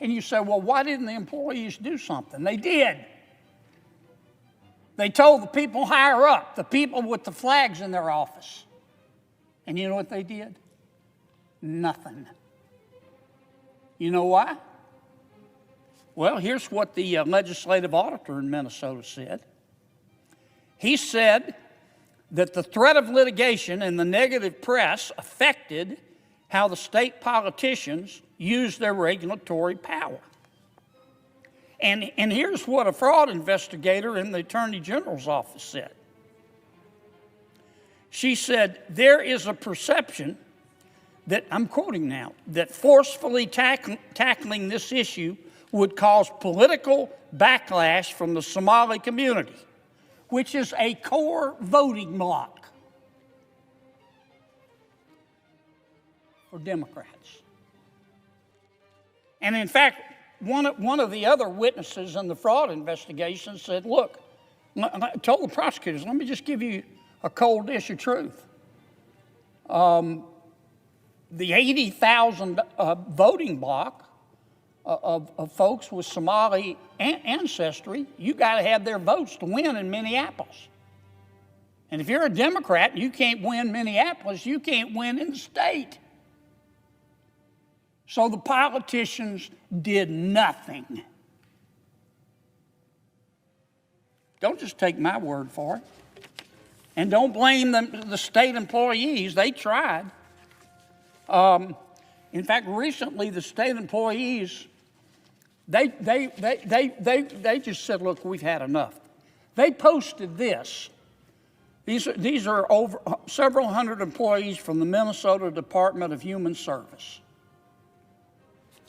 And you say, well, why didn't the employees do something? They did. They told the people higher up, the people with the flags in their office. And you know what they did? Nothing. You know why? Well, here's what the legislative auditor in Minnesota said. He said that the threat of litigation and the negative press affected how the state politicians use their regulatory power. And here's what a fraud investigator in the Attorney General's office said. She said, there is a perception that, I'm quoting now, that forcefully tackling this issue would cause political backlash from the Somali community, which is a core voting bloc for Democrats. And in fact, one of the other witnesses in the fraud investigation said, look, I told the prosecutors, let me just give you a cold dish of truth. The 80,000 voting bloc of folks with Somali ancestry, you got to have their votes to win in Minneapolis. And if you're a Democrat and you can't win Minneapolis, you can't win in the state. So the politicians did nothing. Don't just take my word for it. And don't blame the state employees. They tried. In fact, recently the state employees, they just said, look, we've had enough. They posted this. These are over several hundred employees from the Minnesota Department of Human Service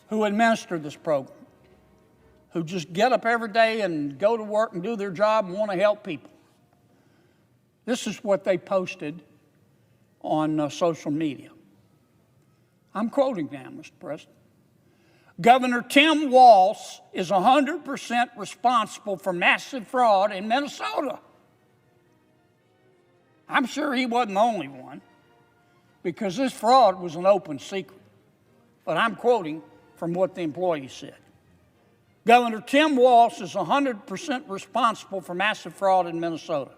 who administer this program, who just get up every day and go to work and do their job and want to help people. This is what they posted on social media. I'm quoting now, Mr. President. Governor Tim Walz is 100% responsible for massive fraud in Minnesota. I'm sure he wasn't the only one, because this fraud was an open secret. But I'm quoting from what the employee said. Governor Tim Walz is 100% responsible for massive fraud in Minnesota.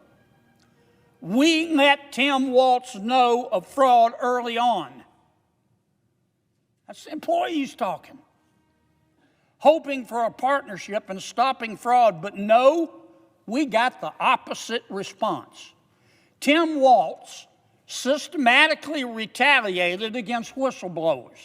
We let Tim Walz know of fraud early on. That's the employees talking. Hoping for a partnership and stopping fraud, but no, we got the opposite response. Tim Walz systematically retaliated against whistleblowers.